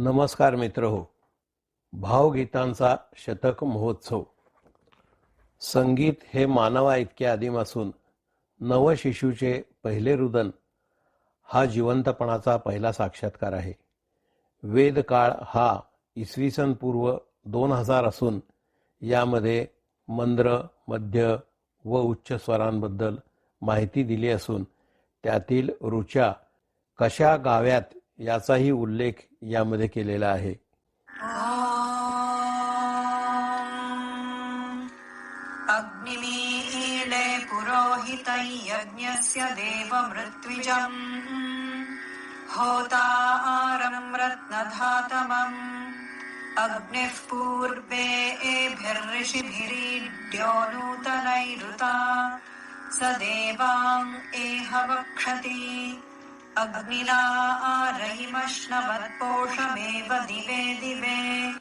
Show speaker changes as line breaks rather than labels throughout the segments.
नमस्कार मित्रहो. भावगीतांचा शतक महोत्सव. संगीत हे मानवा इतके आदिम असून नवशिशूचे पहिले रुदन हा जिवंतपणाचा पहिला साक्षात्कार आहे. वेदकाळ हा इसवी सन पूर्व 2000 असून यामध्ये मंद्र, मध्य व उच्च स्वरांबद्दल माहिती दिली असून त्यातील ऋचा कशा गाव्यात याचाही उल्लेख यामध्ये केलेला आहे.
अग्निमीळे पुरोहितै यज्ञस्य देवमृत्विजम् होतारं रत्नधातमम् अग्निः पूर्वे एभिर्षिभिरीड्यो नूतनैरुता स देवां एह वक्षति अग्निना आरयिमश्नवत्पोषमेव दिवे दिवे.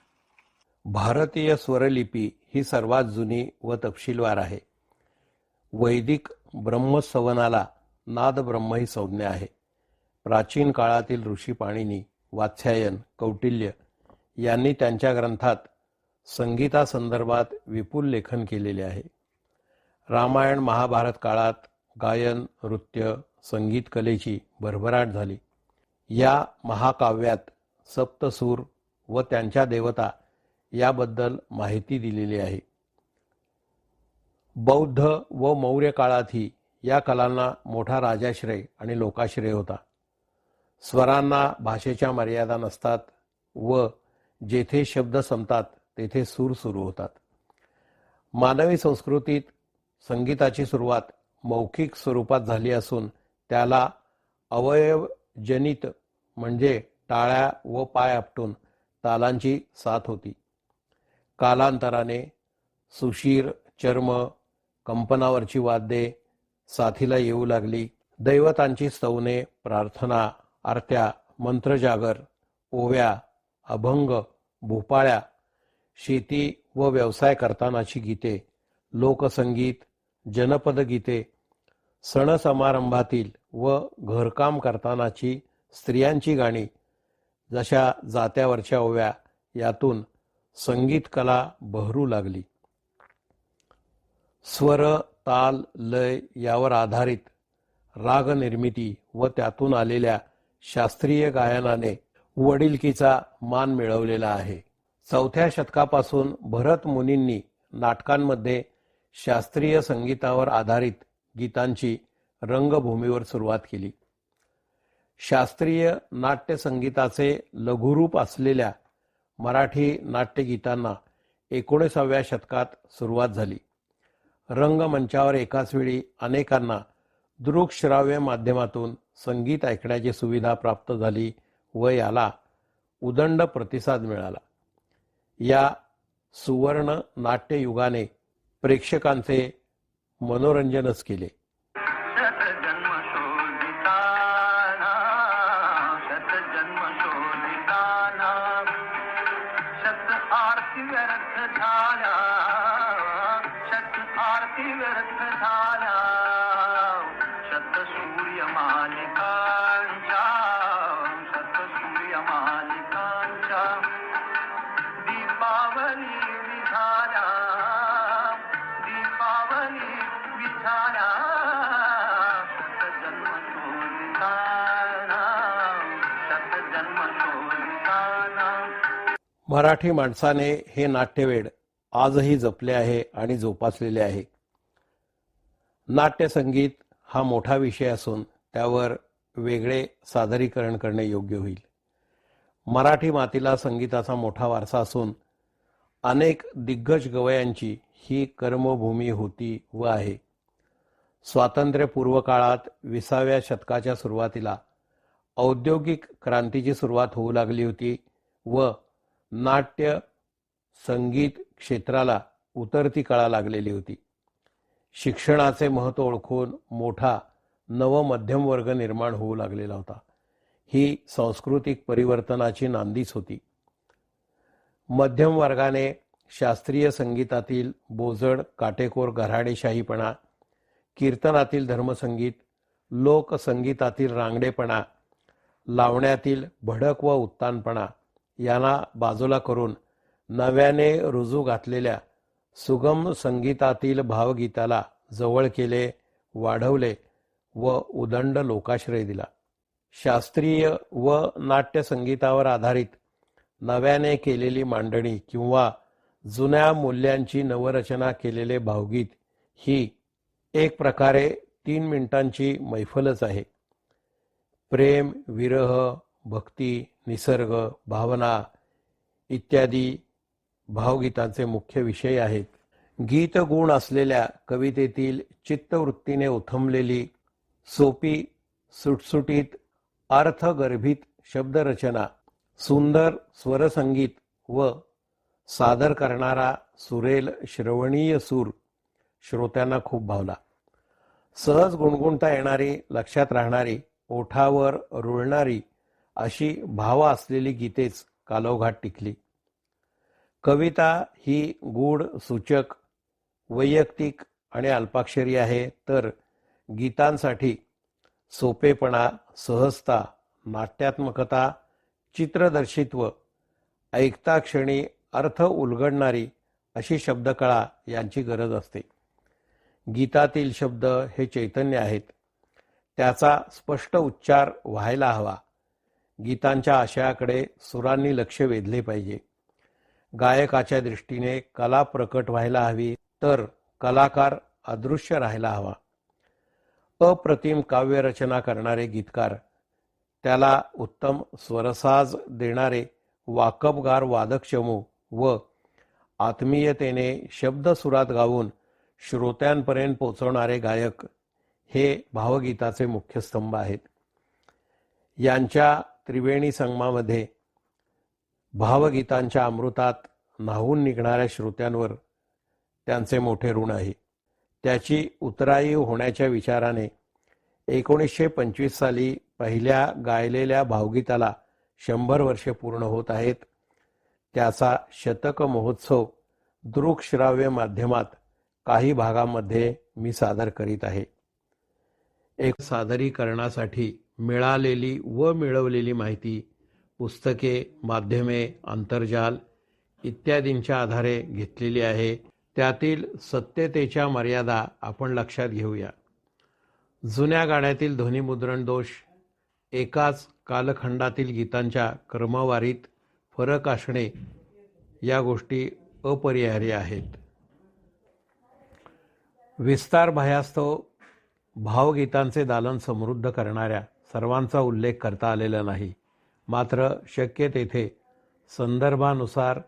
भारतीय स्वरलिपी ही सर्वात जुनी व तपशीलवार आहे. वैदिक ब्रह्मसवनाला नाद ब्रह्म ही संज्ञा आहे. प्राचीन काळातील ऋषी पाणिनी, वात्स्यायन, कौटिल्य यांनी त्यांच्या ग्रंथात संगीतासंदर्भात विपुल लेखन केलेले आहे. रामायण महाभारत काळात गायन, नृत्य, संगीत कलेची भरभराट झाली. या महाकाव्यात सप्तसूर व त्यांच्या देवता याबद्दल माहिती दिलेली आहे. बौद्ध व मौर्य काळातही या कलांना मोठा राजाश्रय आणि लोकाश्रय होता. स्वरांना भाषेच्या मर्यादा नसतात व जेथे शब्द संपतात तेथे सूर सुरू होतात. मानवी संस्कृतीत संगीताची सुरुवात मौखिक स्वरूपात झाली असून त्याला अवयवजनित म्हणजे टाळ्या व पाय आपटून तालांची साथ होती. कालांतराने सुशीर, चर्म, कंपनावरची वाद्ये साथीला येऊ लागली. दैवतांची स्तवने, प्रार्थना, आरत्या, मंत्रजागर, ओव्या, अभंग, भोपाळ्या, शेती व व्यवसाय करतानाची गीते, लोकसंगीत, जनपद गीते, सण समारंभातील व घरकाम करतानाची स्त्रियांची गाणी, जशा जात्यावरच्या ओव्या, यातून संगीत कला बहरू लागली. स्वर, ताल, लय यावर आधारित राग निर्मिती व त्यातून आलेल्या शास्त्रीय गायनाने वडिलकीचा मान मिळवलेला आहे. 4थ्या शतकापासून भरत मुनींनी नाटकांमध्ये शास्त्रीय संगीतावर आधारित गीतांची रंगभूमीवर सुरुवात केली. शास्त्रीय नाट्य संगीताचे लघुरूप असलेल्या मराठी नाट्यगीतांना 19व्या शतकात सुरुवात झाली. रंगमंचावर एकाच वेळी अनेकांना दृकश्राव्य माध्यमातून संगीत ऐकण्याची सुविधा प्राप्त झाली व याला उदंड प्रतिसाद मिळाला. या सुवर्ण नाट्ययुगाने प्रेक्षकांचे मनोरंजनच केले. मराठी माणसाने हे नाट्यवेड आजही जपले आहे आणि जोपासलेले आहे. नाट्यसंगीत हा मोठा विषय असून त्यावर वेगळे सादरीकरण करणे योग्य होईल. मराठी मातीला संगीताचा मोठा वारसा असून अनेक दिग्गज गवयांची ही कर्मभूमी होती व आहे. स्वातंत्र्यपूर्व काळात 20व्या शतकाच्या सुरुवातीला औद्योगिक क्रांतीची सुरुवात होऊ लागली होती व नाट्य संगीत क्षेत्राला उतरती कळा लागलेली होती. शिक्षणाचे महत्त्व ओळखून मोठा नवमध्यम वर्ग निर्माण होऊ लागलेला होता. ही सांस्कृतिक परिवर्तनाची नांदीच होती. मध्यम वर्गाने शास्त्रीय संगीतातील बोजड काटेकोर गऱ्हाडेशाहीपणा, कीर्तनातील धर्मसंगीत, लोकसंगीतातील रांगडेपणा, लावण्यातील भडक व उत्तानपणा यांना बाजूला करून नव्याने रुजू घातलेल्या सुगम संगीतातील भावगीताला जवळ केले, वाढवले व उदंड लोकाश्रय दिला. शास्त्रीय व नाट्य संगीतावर आधारित नव्याने केलेली मांडणी किंवा जुन्या मूल्यांची नवरचना केलेले भावगीत ही एक प्रकारे 3 मिनिटांची मैफलच आहे. प्रेम, विरह, भक्ती, निसर्ग, भावना इत्यादी भावगीतांचे मुख्य विषय आहेत. गीतगुण असलेल्या कवितेतील चित्तवृत्तीने उथमलेली सोपी, सुटसुटीत, अर्थगर्भित शब्दरचना, सुंदर स्वरसंगीत व सादर करणारा सुरेल श्रवणीय सूर श्रोत्यांना खूप भावला. सहज गुणगुणता येणारी, लक्षात राहणारी, ओठावर रुळणारी अशी भाव असलेली गीतेच कालौघात टिकली. कविता ही गूढ, सूचक, वैयक्तिक आणि अल्पाक्षरी आहे, तर गीतांसाठी सोपेपणा, सहजता, नाट्यात्मकता, चित्रदर्शित्व, ऐकता क्षणी अर्थ उलगडणारी अशी शब्दकळा यांची गरज असते. गीतातील शब्द हे चैतन्य आहेत. त्याचा स्पष्ट उच्चार व्हायला हवा. गीतांच्या आशयाकडे सुरांनी लक्ष वेधले पाहिजे. गायकाच्या दृष्टीने कला प्रकट व्हायला हवी, तर कलाकार अदृश्य राहायला हवा. अप्रतिम काव्यरचना करणारे गीतकार, त्याला उत्तम स्वरसाज देणारे वाकबगार वादकचमू व आत्मीयतेने शब्दसुरात गाऊन श्रोत्यांपर्यंत पोचवणारे गायक हे भावगीताचे मुख्य स्तंभ आहेत. यांच्या त्रिवेणी संगमामध्ये भावगीतांच्या अमृतात न्हावून निघणाऱ्या श्रोत्यांवर त्यांचे मोठे ऋण आहे. त्याची उतराई होण्याच्या विचाराने 1925 साली पहिल्या गायलेल्या भावगीताला 100 वर्षे पूर्ण होत आहेत. त्याचा शतक महोत्सव दृकश्राव्य माध्यमात काही भागामध्ये मी सादर करीत आहे. एक सादरीकरणासाठी मिळालेली व मिळवलेली माहिती पुस्तके, माध्यमे, आंतरजाल इत्यादींच्या आधारे घेतलेली आहे. त्यातील सत्यतेच्या मर्यादा आपण लक्षात घेऊया. जुन्या गाण्यातील ध्वनिमुद्रण दोष, एकाच कालखंडातील गीतांच्या क्रमवारीत फरक असणे या गोष्टी अपरिहार्य आहेत. विस्तार भयास्तव भावगीतांचे दालन समृद्ध करणाऱ्या सर्वांचा उल्लेख करता आलेला नाही. मात्र शक्य तेथे संदर्भानुसार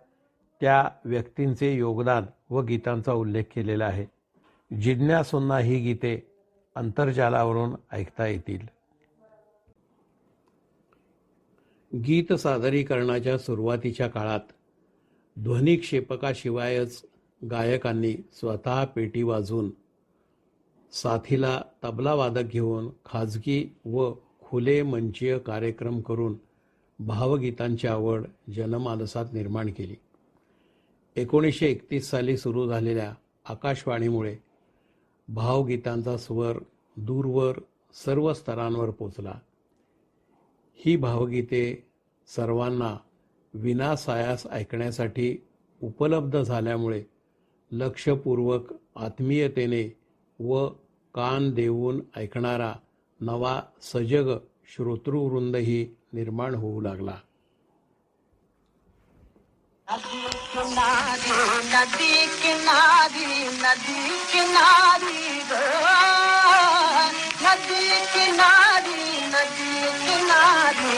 त्या व्यक्तींचे योगदान व गीतांचा उल्लेख केलेला आहे. जिज्ञासूंना ही गीते आंतरजालावरून ऐकता येतील. गीत सादरीकरणाच्या सुरुवातीच्या काळात ध्वनिक्षेपकाशिवायच गायकांनी स्वतः पेटी वाजवून, साथीला तबला वादक घेऊन खाजगी व खुले मंचीय कार्यक्रम करून भावगीतांची आवड जनमानसात निर्माण केली. 1931 साली सुरू झालेल्या आकाशवाणीमुळे भावगीतांचा स्वर दूरवर सर्व स्तरांवर पोचला. ही भावगीते सर्वांना विनासायास ऐकण्यासाठी उपलब्ध झाल्यामुळे लक्षपूर्वक, आत्मीयतेने व कान देऊन ऐकणारा नवा सजग श्रोतृवृंदही निर्माण होऊ लागला.
नदी किनारी नदी किनारी नदी किनारी ग नदी किनारी नदी किनारी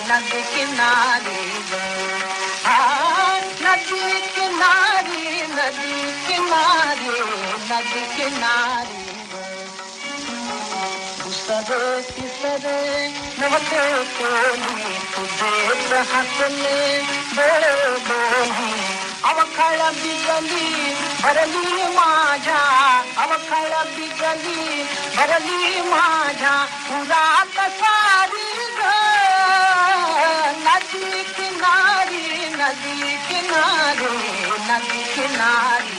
नदी किनारी ग नदी किनारी नदी किनारी नदी किनारी दुसरे तिसरे नव्हते कोणी तुझे हसले डोळे दोन्ही अवखळ बिजली भरली माझ्या अवखळ बिजली भरली माझ्या उरात सारी ग नदी किनारी नदी किनारी नदी किनारी.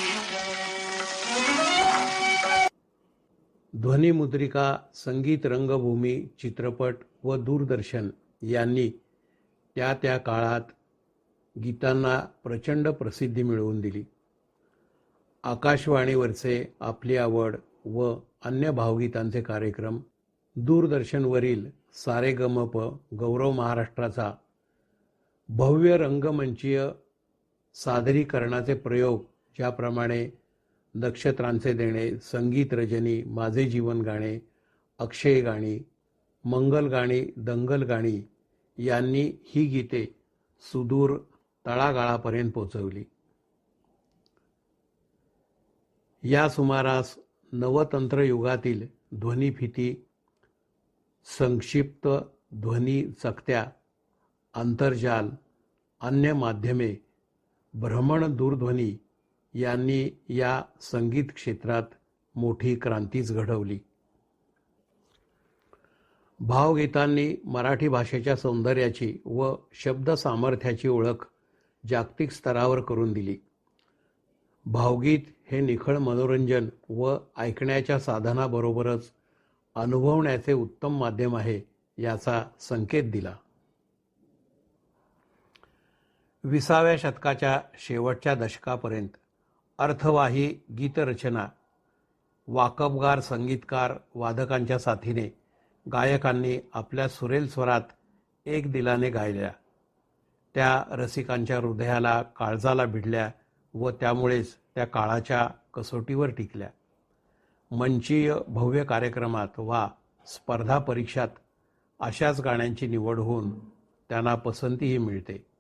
ध्वनिमुद्रिका, संगीत रंगभूमी, चित्रपट व दूरदर्शन यांनी त्या काळात गीतांना प्रचंड प्रसिद्धी मिळवून दिली. आकाशवाणीवरचे आपली आवड व अन्य भावगीतांचे कार्यक्रम, दूरदर्शनवरील सारेगमप, गौरव महाराष्ट्राचा भव्य रंगमंचीय सादरीकरणाचे प्रयोग, ज्याप्रमाणे नक्षत्रांचे देणे, संगीत रजनी, माझे जीवन गाणे, अक्षय गाणी, मंगल गाणी, दंगल गाणी यांनी ही गीते सुदूर तळागाळापर्यंत पोचवली. या सुमारास नवतंत्र युगातील ध्वनिफिती, संक्षिप्त ध्वनी चकत्या, आंतरजाल, अन्य माध्यमे, भ्रमण दूरध्वनी यांनी या संगीत क्षेत्रात मोठी क्रांतीच घडवली. भावगीतांनी मराठी भाषेच्या सौंदर्याची व शब्द सामर्थ्याची ओळख जागतिक स्तरावर करून दिली. भावगीत हे निखळ मनोरंजन व ऐकण्याच्या साधनाबरोबरच अनुभवण्याचे उत्तम माध्यम आहे याचा संकेत दिला. 20व्या शतकाच्या शेवटच्या दशकापर्यंत अर्थवाही गीतरचना, वाकबगार संगीतकार, वादकांच्या साथीने गायकांनी आपल्या सुरेल स्वरात एक दिलाने गायल्या. त्या रसिकांच्या हृदयाला, काळजाला भिडल्या व त्यामुळेच त्या काळाच्या कसोटीवर टिकल्या. मंचीय भव्य कार्यक्रमात वा स्पर्धा परीक्षात अशाच गाण्यांची निवड होऊन त्यांना पसंतीही मिळते.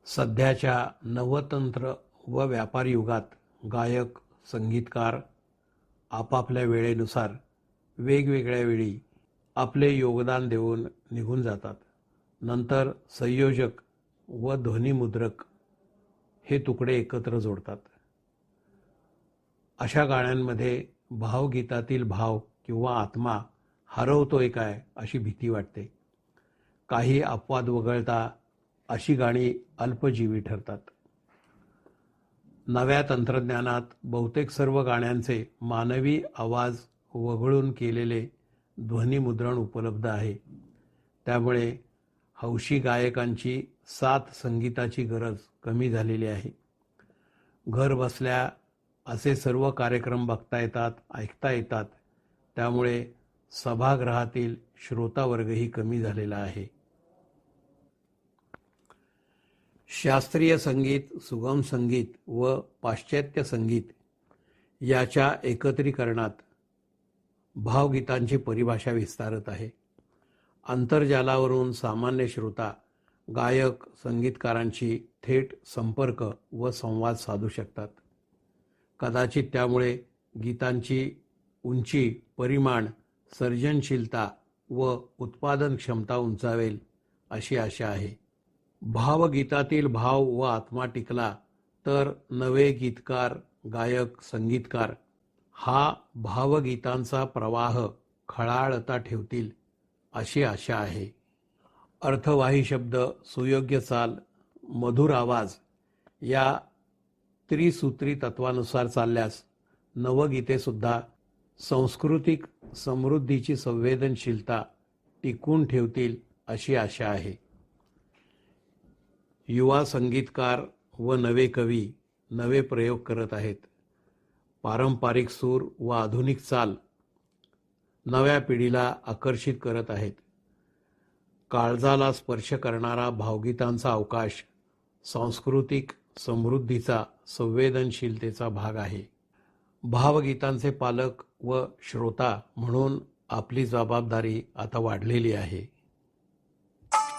सध्याच्या नवतंत्र व व्यापार युगात गायक, संगीतकार आपापल्या वेळेनुसार वेगवेगळ्या वेळी आपले योगदान देऊन निघून जातात. नंतर संयोजक व ध्वनिमुद्रक हे तुकडे एकत्र जोडतात. अशा गाण्यांमध्ये भावगीतातील भाव किंवा आत्मा हरवतोय काय अशी भीती वाटते. काही अपवाद वगळता अशी गाणी अल्पजीवी ठरतात. नव्या तंत्रज्ञानात बहुतेक सर्व गाण्यांचे मानवी आवाज वगळून केलेले ध्वनिमुद्रण उपलब्ध आहे. त्यामुळे हौशी गायकांची साथ संगीताची गरज कमी झालेली आहे. घर बसल्या असे सर्व कार्यक्रम बघता येतात, ऐकता येतात. त्यामुळे सभागृहातील श्रोतावर्गही कमी झालेला आहे. शास्त्रीय संगीत, सुगम संगीत व पाश्चात्य संगीत याच्या एकत्रीकरणात भावगीतांची परिभाषा विस्तारत आहे. आंतरजालावरून सामान्य श्रोता गायक, संगीतकारांशी थेट संपर्क व संवाद साधू शकतात. कदाचित त्यामुळे गीतांची उंची, परिमाण, सर्जनशीलता व उत्पादन क्षमता उंचावेल अशी आशा आहे. भावगीतातील भाव व आत्मा टिकला तर नवे गीतकार, गायक, संगीतकार हा भावगीतांचा प्रवाह खळाळता ठेवतील अशी आशा आहे. अर्थवाही शब्द, सुयोग्य चाल, मधुर आवाज या त्रिसूत्री तत्वानुसार चालल्यास नवगीतेसुद्धा सांस्कृतिक समृद्धीची संवेदनशीलता टिकून ठेवतील अशी आशा आहे. युवा संगीतकार व नवे कवी नवे प्रयोग करत आहेत. पारंपरिक सूर व आधुनिक चाल नव्या पिढीला आकर्षित करत आहेत. काळजाला स्पर्श करणारा भावगीतांचा अवकाश सांस्कृतिक समृद्धीचा संवेदनशीलतेचा भाग आहे. भावगीतांचे पालक व श्रोता म्हणून आपली जबाबदारी आता वाढलेली आहे.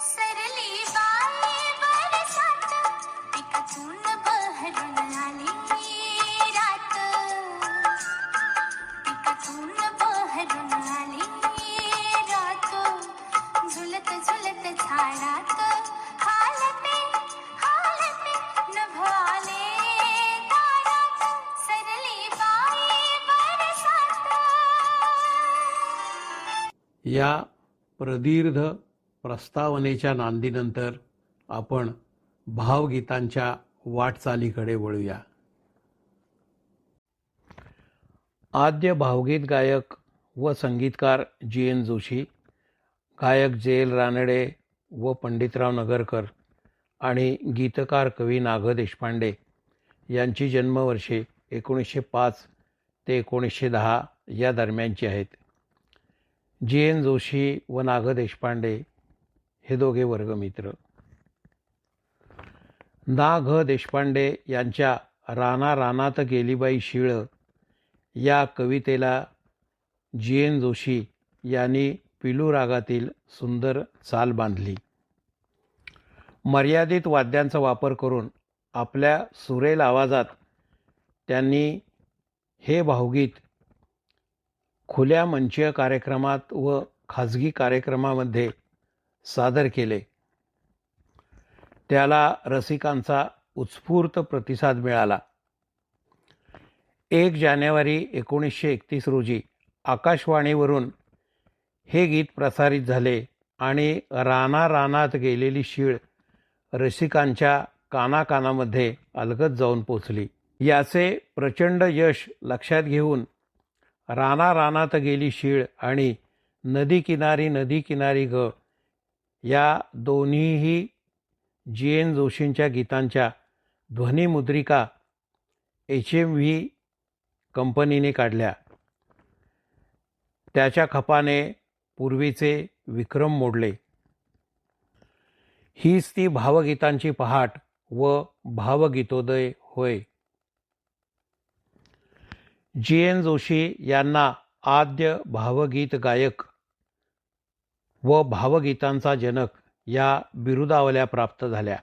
सरली बाई बरसात पिकातून बहरून आली रात, पिकातून बहरून आली रात, झुलत झुलत झाडात हालते हालते नभ आले दारात. सरली बाई बरसात.
या प्रदीर्घ प्रस्तावनेच्या नांदीनंतर आपण भावगीतांच्या वाटचालीकडे वळूया. आद्य भावगीत गायक व संगीतकार जी.एन. जोशी, गायक जे.एल. रानडे व पंडितराव नगरकर आणि गीतकार कवी नाग देशपांडे यांची जन्मवर्षे 1905 ते 1910 या दरम्यानची आहेत. जी.एन. जोशी व नाग देशपांडे हे दोघे वर्गमित्र. ना. घ. देशपांडे यांच्या राना रानात गेली बाई शिळ या कवितेला जी.एन. जोशी यांनी पिलू रागातील सुंदर चाल बांधली. मर्यादित वाद्यांचा वापर करून आपल्या सुरेल आवाजात त्यांनी हे भावगीत खुल्या मंचीय कार्यक्रमात व खाजगी कार्यक्रमामध्ये सादर केले. त्याला रसिकांचा उत्स्फूर्त प्रतिसाद मिळाला. 1 जानेवारी 1931 रोजी आकाशवाणीवरून हे गीत प्रसारित झाले आणि राना रानात गेलेली शीळ रसिकांच्या कानाकानामध्ये अलगद जाऊन पोचली. याचे प्रचंड यश लक्षात घेऊन राना रानात गेली शीळ आणि नदी किनारी ग या दोन्हीही जी.एन. जोशींच्या गीतांच्या ध्वनिमुद्रिका HMV कंपनीने काढल्या. त्याच्या खपाने पूर्वीचे विक्रम मोडले. हीच ती भावगीतांची पहाट व भावगीतोदय होय. जी.एन. जोशी यांना आद्य भावगीत गायक व भावगीतांचा जनक या बिरुदावल्या प्राप्त झाल्या.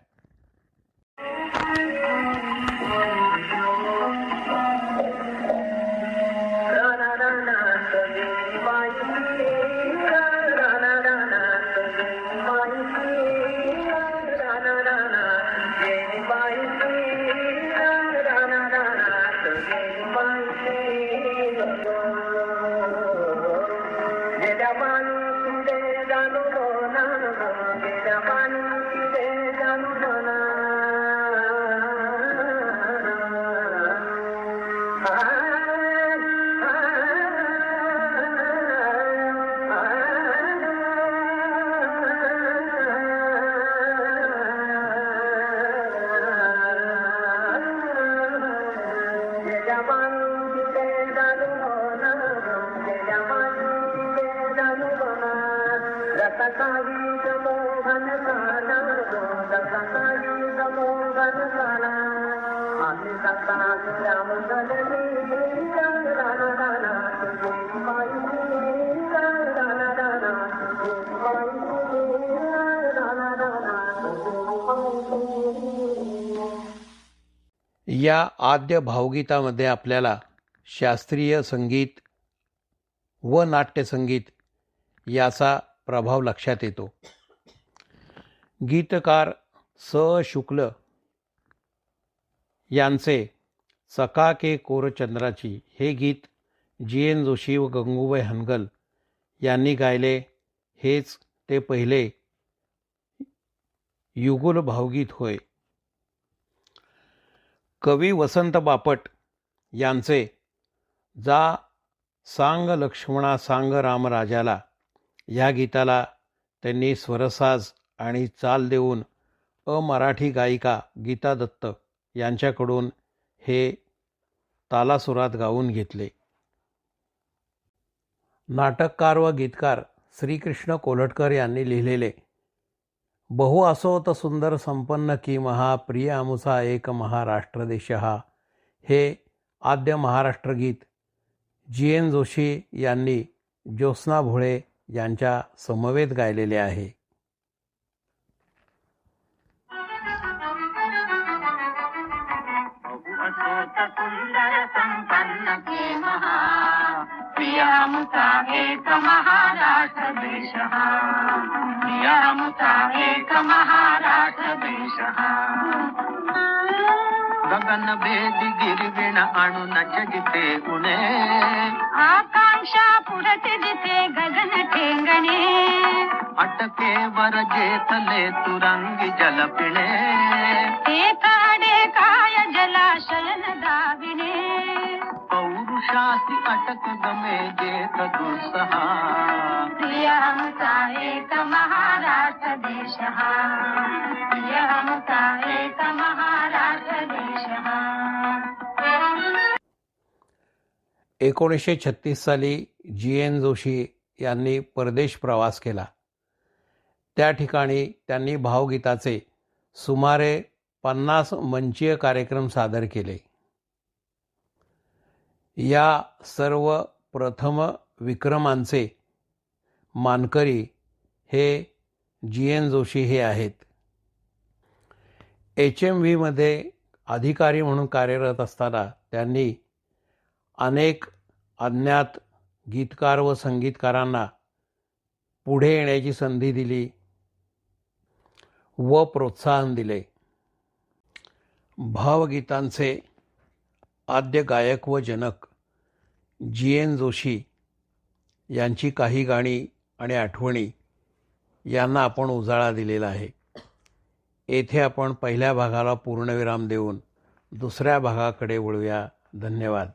या आद्य भावगीतामध्ये आपल्याला शास्त्रीय संगीत व नाट्यसंगीत याचा प्रभाव लक्षात येतो. गीतकार स. शुक्ल यांचे चकाके कोरचंद्राची हे गीत जी.एन. जोशी व गंगूबाई हनगल यांनी गायले. हेच ते पहिले युगुल भावगीत होय. कवी वसंत बापट यांचे जा सांग लक्ष्मणा सांग रामराजाला ह्या गीताला त्यांनी स्वरसाज आणि चाल देऊन मराठी गायिका गीता दत्त यांच्याकडून हे तालासुरात गाऊन घेतले. नाटककार व गीतकार श्रीकृष्ण कोल्हटकर यांनी लिहिलेले बहु असोत सुंदर संपन्न की महा प्रिय आमुचा एक महाराष्ट्र देश हा हे आद्य महाराष्ट्र गीत GN जोशी यांनी ज्योत्स्ना भोळे यांच्या समवेत गायलेले आहे.
सुंदर संपन्न के महा प्रियामुचा एक महाराष्ट्र देश हा प्रियामुचा एक महाराष्ट्र देश हा गगन भेदी गिरविण आणून जिथे उणे आकांक्षा पुरते जिथे गगन ठेंगणे अटके वर जेथले तुरंगी जल पिणे एकाडे काय जलाशयन दाविणे पौरुषासी अटक गमे जेथ दुस्सहा प्रियामुचा एक महाराष्ट्र देश हा प्रियामुचा एक महाराष्ट्र देश हा.
1936 साली GN जोशी यांनी परदेश प्रवास केला. त्या ठिकाणी त्यांनी भावगीताचे सुमारे 50 मंचीय कार्यक्रम सादर केले. या सर्व प्रथम विक्रमांचे मानकरी हे GN जोशी हे आहेत. HMV मध्ये अधिकारी म्हणून कार्यरत असताना त्यांनी अनेक अज्ञात गीतकार व संगीतकारांना पुढे येण्याची संधी दिली व प्रोत्साहन दिले. भावगीतांचे आद्य गायक व जनक GN जोशी यांची काही गाणी आणि आठवणी यांना आपण उजाळा दिलेला आहे. येथे आपण पहिल्या भागाला पूर्णविराम देऊन दुसऱ्या भागाकडे वळूया. धन्यवाद.